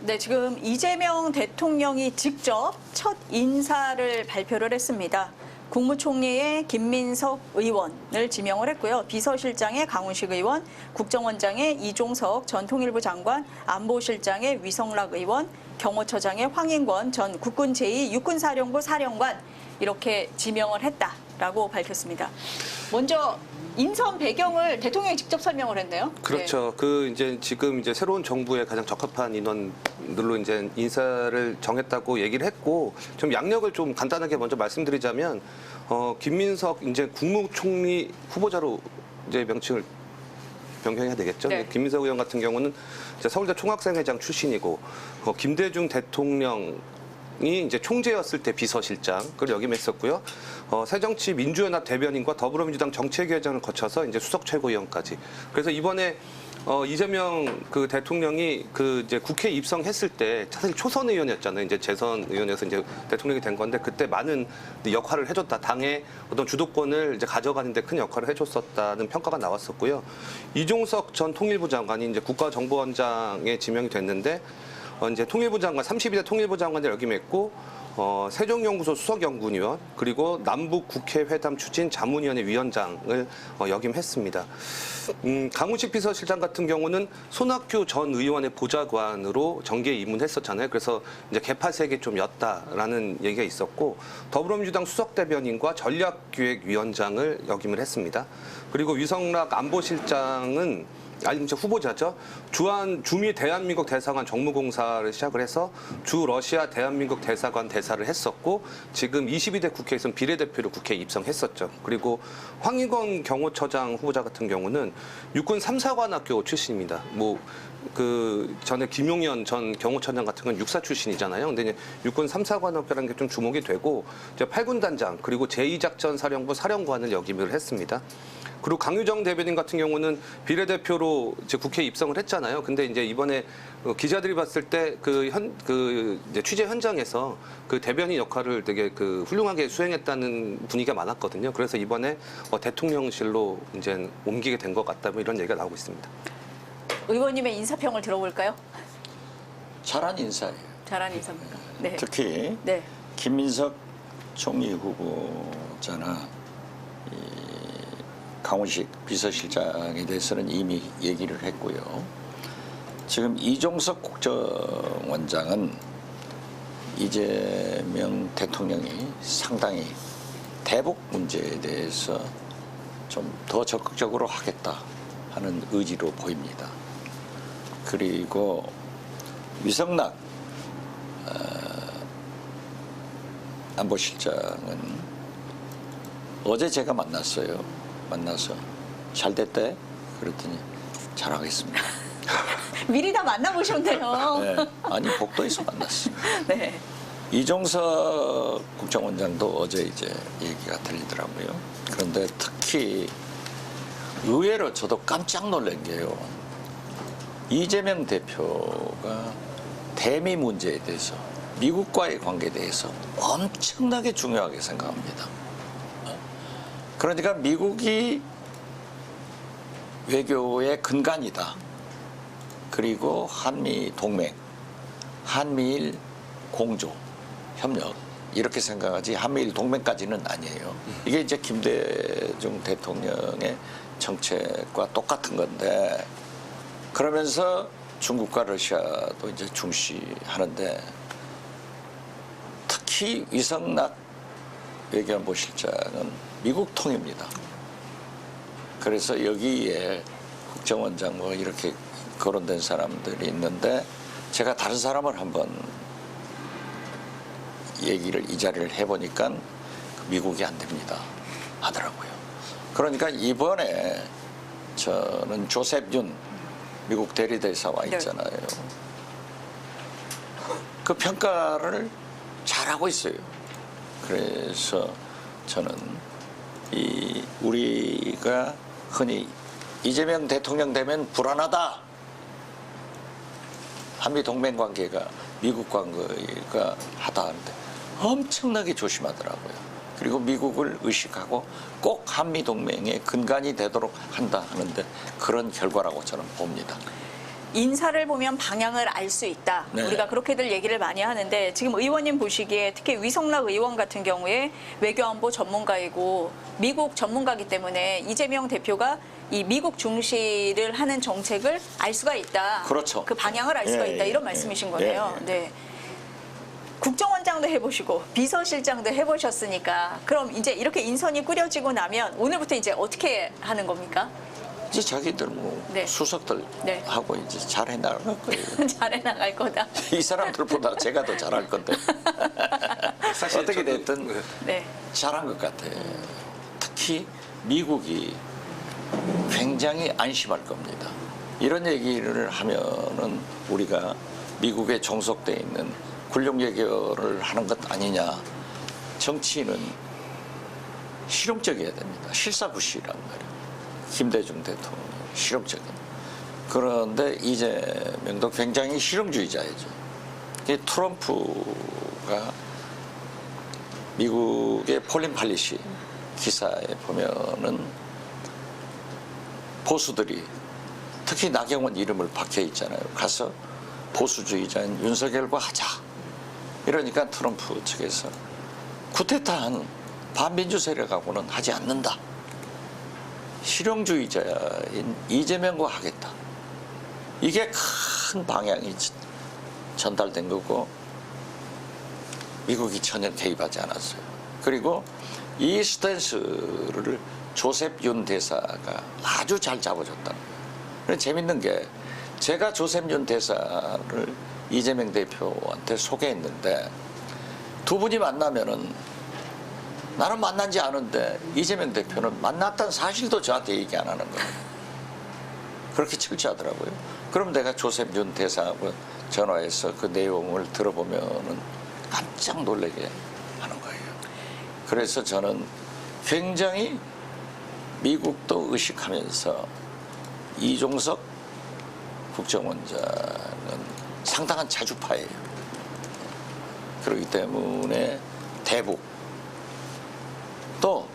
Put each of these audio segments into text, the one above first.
네, 지금 이재명 대통령이 직접 첫 인사를 발표를 했습니다. 국무총리의 김민석 의원을 지명을 했고요. 비서실장의 강훈식 의원, 국정원장의 이종석 전 통일부 장관, 안보실장의 위성락 의원, 경호처장의 황인권 전 국군 제2육군사령부 사령관 이렇게 지명을 했다라고 밝혔습니다. 먼저 인선 배경을 대통령이 직접 설명을 했네요. 그렇죠. 지금 새로운 정부에 가장 적합한 인원들로 인사를 정했다고 얘기를 했고, 좀 양력을 좀 간단하게 먼저 말씀드리자면, 김민석 국무총리 후보자로 명칭을 변경해야 되겠죠. 네. 김민석 의원 같은 경우는 서울대 총학생회장 출신이고, 김대중 대통령이 총재였을 때 비서실장을 역임했었고요. 새정치민주연합 대변인과 더불어민주당 정책위원장을 거쳐서 수석 최고위원까지. 그래서 이번에 이재명 대통령이 국회에 입성했을 때 사실 초선 의원이었잖아요. 재선 의원에서 대통령이 된 건데 그때 많은 역할을 해줬다. 당의 어떤 주도권을 가져가는 데 큰 역할을 해줬었다는 평가가 나왔었고요. 이종석 전 통일부 장관이 국가정보원장에 지명이 됐는데 통일부 장관, 32대 통일부 장관을 역임했고, 세종연구소 수석연구위원, 그리고 남북국회회담 추진 자문위원회 위원장을 역임했습니다. 강훈식 비서실장 같은 경우는 손학규 전 의원의 보좌관으로 정계에 입문했었잖아요. 그래서 개파색이 좀 였다라는 얘기가 있었고, 더불어민주당 수석대변인과 전략기획위원장을 역임을 했습니다. 그리고 위성락 안보실장은 후보자죠. 주미 대한민국 대사관 정무공사를 시작을 해서 주 러시아 대한민국 대사관 대사를 했었고, 지금 22대 국회에서는 비례대표로 국회에 입성했었죠. 그리고 황인권 경호처장 후보자 같은 경우는 육군 3사관학교 출신입니다. 전에 김용현 전 경호처장 같은 건 육사 출신이잖아요. 근데 육군 3사관학교라는 게 좀 주목이 되고, 8군 단장 그리고 제2작전사령부 사령관을 역임을 했습니다. 그리고 강유정 대변인 같은 경우는 비례대표로 국회에 입성을 했잖아요. 근데 이번에 기자들이 봤을 때 취재 현장에서 대변인 역할을 되게 훌륭하게 수행했다는 분위기가 많았거든요. 그래서 이번에 대통령실로 옮기게 된 것 같다, 이런 얘기가 나오고 있습니다. 의원님의 인사평을 들어볼까요? 잘한 인사예요. 잘한 인사입니까? 네. 특히 네. 김민석 총리 후보자나 강훈식 비서실장에 대해서는 이미 얘기를 했고요. 지금 이종석 국정원장은 이재명 대통령이 상당히 대북 문제에 대해서 좀 더 적극적으로 하겠다 하는 의지로 보입니다. 그리고 위성락 안보실장은 어제 제가 만났어요. 만나서 잘 됐대? 그랬더니 잘하겠습니다. 미리 다 만나보셨네요. 네. 아니 복도에서 만났어요. 네. 이종석 국정원장도 어제 얘기가 들리더라고요. 그런데 특히 의외로 저도 깜짝 놀란 게요. 이재명 대표가 대미 문제에 대해서 미국과의 관계에 대해서 엄청나게 중요하게 생각합니다. 그러니까 미국이 외교의 근간이다. 그리고 한미 동맹, 한미일 공조, 협력 이렇게 생각하지 한미일 동맹까지는 아니에요. 이게 김대중 대통령의 정책과 똑같은 건데, 그러면서 중국과 러시아도 중시하는데, 특히 위성락 외교안보실장은 미국 통입니다. 그래서 여기에 국정원장 이렇게 거론된 사람들이 있는데, 제가 다른 사람을 한번 얘기를 이 자리를 해보니까 미국이 안 됩니다 하더라고요. 그러니까 이번에 저는 조셉 윤 미국 대리대사와 있잖아요. 그 평가를 잘하고 있어요. 그래서 저는 우리가 흔히 이재명 대통령 되면 불안하다. 한미 동맹 관계가 미국 관계가 하다 하는데 엄청나게 조심하더라고요. 그리고 미국을 의식하고 꼭 한미 동맹의 근간이 되도록 한다 하는데 그런 결과라고 저는 봅니다. 인사를 보면 방향을 알 수 있다. 네. 우리가 그렇게들 얘기를 많이 하는데 지금 의원님 보시기에 특히 위성락 의원 같은 경우에 외교안보 전문가이고 미국 전문가이기 때문에 이재명 대표가 이 미국 중시를 하는 정책을 알 수가 있다. 그렇죠. 그 방향을 알 수가 예, 있다. 이런 예, 말씀이신 예, 거네요. 예. 네. 국정원장도 해보시고 비서실장도 해보셨으니까 그럼 이제 이렇게 인선이 꾸려지고 나면 오늘부터 이제 어떻게 하는 겁니까? 이제 자기들 뭐 네. 수석들 네. 하고 이제 잘해 나갈 거예요. 잘해 나갈 거다. 이 사람들보다 제가 더 잘할 건데. 사실 어떻게 저도- 됐든 네. 잘한 것 같아요. 특히 미국이 굉장히 안심할 겁니다. 이런 얘기를 하면은 우리가 미국에 종속돼 있는 군력 예결을 하는 것 아니냐. 정치인은 실용적이어야 됩니다. 실사부시란 말이에요. 김대중 대통령 실용적인. 그런데 이재명도 굉장히 실용주의자이죠. 이 트럼프가 미국의 폴린 팔리시 기사에 보면은 보수들이 특히 나경원 이름을 박혀 있잖아요. 가서 보수주의자인 윤석열과 하자. 이러니까 트럼프 측에서 쿠데타한 반민주 세력하고는 하지 않는다. 실용주의자인 이재명과 하겠다. 이게 큰 방향이 전달된 거고 미국이 전혀 개입하지 않았어요. 그리고 이 스탠스를 조셉 윤 대사가 아주 잘 잡아줬다. 재밌는 게 제가 조셉 윤 대사를 이재명 대표한테 소개했는데 두 분이 만나면은 나는 만난지 않은데 이재명 대표는 만났다는 사실도 저한테 얘기 안 하는 거예요. 그렇게 철저하더라고요. 그럼 내가 조셉 윤 대사하고 전화해서 그 내용을 들어보면은 깜짝 놀라게 하는 거예요. 그래서 저는 굉장히 미국도 의식하면서 이종석 국정원장은 상당한 자주파예요. 그렇기 때문에 대북 또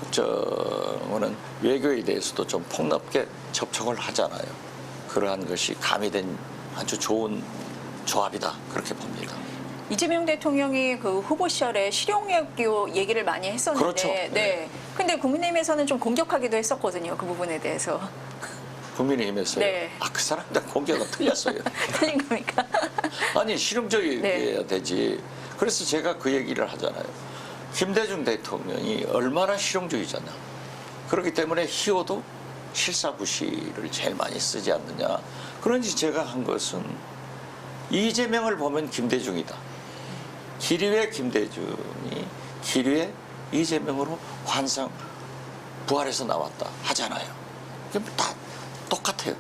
국정원은 외교에 대해서도 좀 폭넓게 접촉을 하잖아요. 그러한 것이 가미된 아주 좋은 조합이다. 그렇게 봅니다. 이재명 대통령이 그 후보 시절에 실용외교 얘기를 많이 했었는데, 그렇죠. 네. 근데 국민의힘에서는 좀 공격하기도 했었거든요. 그 부분에 대해서. 국민의힘에서요. 네. 그 사람들 공격은 틀렸어요. 틀린 겁니까? 아니 실용적이어야 네. 되지. 그래서 제가 그 얘기를 하잖아요. 김대중 대통령이 얼마나 실용주의자냐. 그렇기 때문에 희호도 실사부시를 제일 많이 쓰지 않느냐. 그런지 제가 한 것은 이재명을 보면 김대중이다. 기류의 김대중이 기류의 이재명으로 환상 부활해서 나왔다 하잖아요. 그럼 다 똑같아요.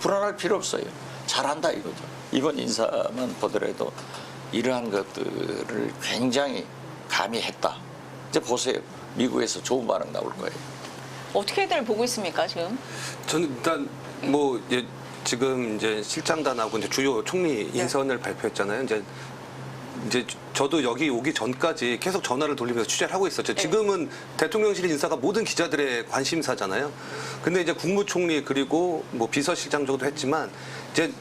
불안할 필요 없어요. 잘한다 이거죠. 이번 인사만 보더라도 이러한 것들을 굉장히 가미했다. 이제 보세요. 미국에서 좋은 반응 나올 거예요. 어떻게들 보고 있습니까, 지금? 저는 일단 뭐 지금 이제 실장단하고 이제 주요 총리 인선을 발표했잖아요. 이제 저도 여기 오기 전까지 계속 전화를 돌리면서 취재를 하고 있었죠. 지금은 대통령실 인사가 모든 기자들의 관심사잖아요. 근데 이제 국무총리 그리고 뭐 비서실장 정도 했지만 이제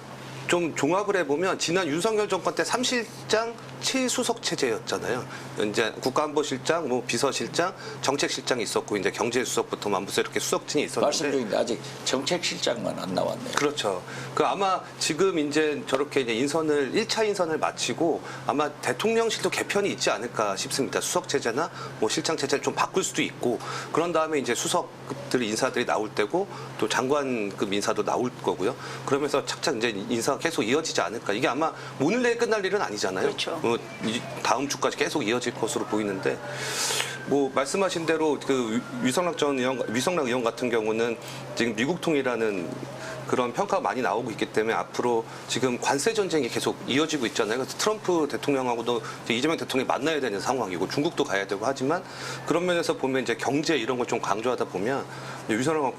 좀 종합을 해보면 지난 윤석열 정권 때 3실장 7수석 체제였잖아요. 이제 국가안보실장, 뭐 비서실장, 정책실장이 있었고 이제 경제수석부터 만부서 이렇게 수석진이 있었는데 말씀 중인데 아직 정책실장만 안 나왔네요. 그렇죠. 그 아마 지금 이제 저렇게 이제 1차 인선을 마치고 아마 대통령실도 개편이 있지 않을까 싶습니다. 수석 체제나 뭐 실장 체제를 좀 바꿀 수도 있고 그런 다음에 이제 수석들 인사들이 나올 때고 또 장관급 인사도 나올 거고요. 그러면서 착착 이제 인사가 계속 이어지지 않을까. 이게 아마 오늘 내일 끝날 일은 아니잖아요. 그렇죠. 다음 주까지 계속 이어질 것으로 보이는데 뭐 말씀하신 대로 그 위성락 의원 같은 경우는 지금 미국 통이라는 그런 평가가 많이 나오고 있기 때문에 앞으로 지금 관세 전쟁이 계속 이어지고 있잖아요. 그래서 트럼프 대통령하고도 이재명 대통령이 만나야 되는 상황이고 중국도 가야 되고 하지만 그런 면에서 보면 이제 경제 이런 걸 좀 강조하다 보면 위성락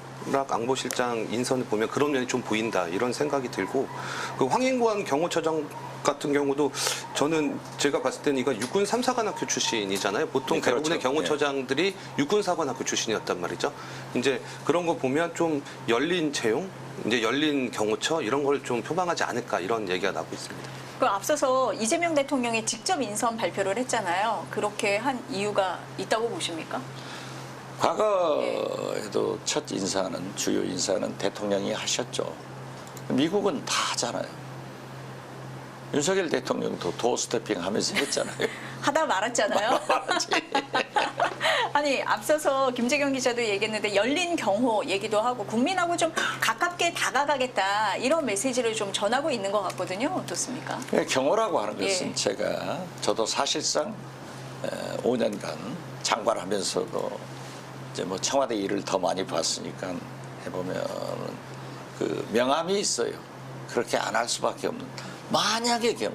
안보실장 인선을 보면 그런 면이 좀 보인다 이런 생각이 들고 그 황인관 경호처장 같은 경우도 저는 제가 봤을 때는 이건 육군 3사관학교 출신이잖아요. 보통 네, 그렇죠. 대부분의 경호처장들이 육군 4관학교 출신이었단 말이죠. 이제 그런 거 보면 좀 열린 채용 이제 열린 경호처 이런 걸 좀 표방하지 않을까 이런 얘기가 나오고 있습니다. 그 앞서서 이재명 대통령이 직접 인선 발표를 했잖아요. 그렇게 한 이유가 있다고 보십니까? 과거에도 첫 인사는 주요 인사는 대통령이 하셨죠. 미국은 다 하잖아요. 윤석열 대통령도 도어 스태핑 하면서 했잖아요. 하다 말았잖아요. 말았지. 아니 앞서서 김재경 기자도 얘기했는데 열린 경호 얘기도 하고 국민하고 좀 가깝게 다가가겠다 이런 메시지를 좀 전하고 있는 것 같거든요. 어떻습니까? 경호라고 하는 것은 예. 저도 사실상 5년간 장관하면서도 이제 뭐 청와대 일을 더 많이 봤으니까 해보면 그 명함이 있어요. 그렇게 안 할 수밖에 없는. 만약의 경우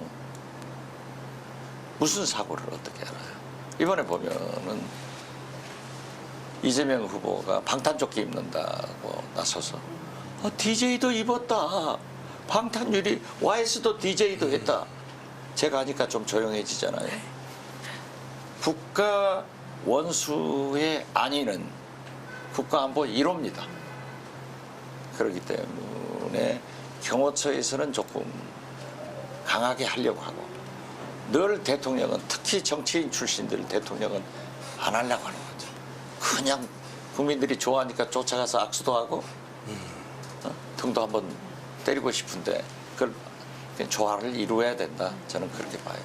무슨 사고를 어떻게 알아요? 이번에 보면은 이재명 후보가 방탄조끼 입는다고 나서서 DJ도 입었다. 방탄유리 YS도 DJ도 했다. 제가 하니까 좀 조용해지잖아요. 국가 원수의 안위는 국가안보 1호입니다. 그렇기 때문에 경호처에서는 조금 강하게 하려고 하고 늘 대통령은 특히 정치인 출신들 대통령은 안 하려고 하는 거죠. 그냥 국민들이 좋아하니까 쫓아가서 악수도 하고 등도 한번 때리고 싶은데 그걸 조화를 이루어야 된다. 저는 그렇게 봐요.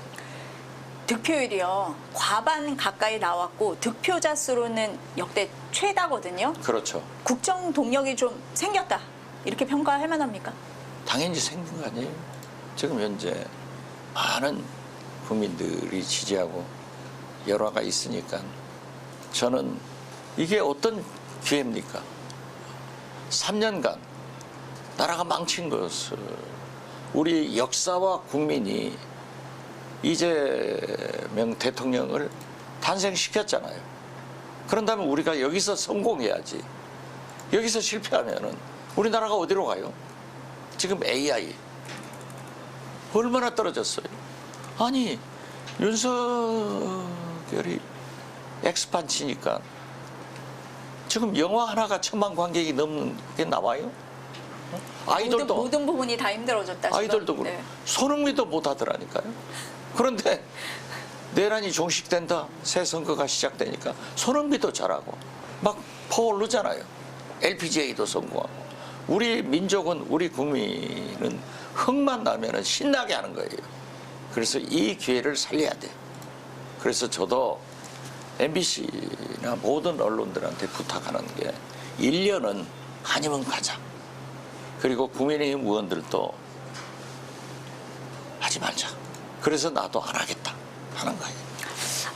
득표율이요. 과반 가까이 나왔고 득표자 수로는 역대 최다거든요. 그렇죠. 국정 동력이 좀 생겼다. 이렇게 평가할 만합니까? 당연히 생긴 거 아니에요. 지금 현재 많은 국민들이 지지하고 여론가 있으니까 저는 이게 어떤 기회입니까? 3년간 나라가 망친 것을 우리 역사와 국민이 이재명 대통령을 탄생시켰잖아요. 그런다면 우리가 여기서 성공해야지. 여기서 실패하면은 우리나라가 어디로 가요? 지금 AI 얼마나 떨어졌어요? 아니 윤석열이 엑스판 치니까 지금 영화 하나가 1000만 관객이 넘는 게 나와요? 아이돌도 모든 부분이 다 힘들어졌다. 지금. 아이돌도 그렇고 네. 손흥민도 못하더라니까요. 그런데 내란이 종식된다. 새 선거가 시작되니까 손흥민도 잘하고 막 퍼오르잖아요. LPGA도 성공하고. 우리 민족은 우리 국민은 흥만 나면은 신나게 하는 거예요. 그래서 이 기회를 살려야 돼요. 그래서 저도 MBC나 모든 언론들한테 부탁하는 게 1년은 아니면 가자. 그리고 국민의힘 의원들도 하지 말자. 그래서 나도 안 하겠다 하는 거예요.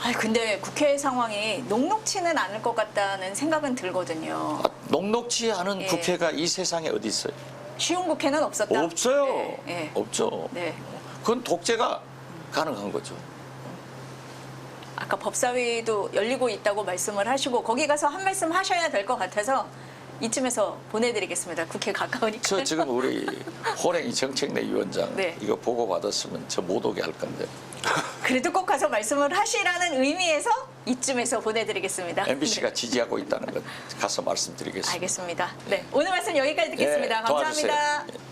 아니, 근데 국회 상황이 녹록치는 않을 것 같다는 생각은 들거든요. 녹록지 않은 예. 국회가 이 세상에 어디 있어요? 쉬운 국회는 없었다. 없어요. 네, 네. 없죠. 네. 그건 독재가 가능한 거죠. 아까 법사위도 열리고 있다고 말씀을 하시고 거기 가서 한 말씀 하셔야 될 것 같아서 이쯤에서 보내드리겠습니다. 국회 가까우니까. 저 지금 우리 호랭이 정책내 위원장 네. 이거 보고 받았으면 저 못 오게 할 건데. 그래도 꼭 가서 말씀을 하시라는 의미에서 이쯤에서 보내드리겠습니다. MBC가 네. 지지하고 있다는 건 가서 말씀드리겠습니다. 알겠습니다. 네, 오늘 말씀 여기까지 듣겠습니다. 예, 도와주세요. 감사합니다. 예.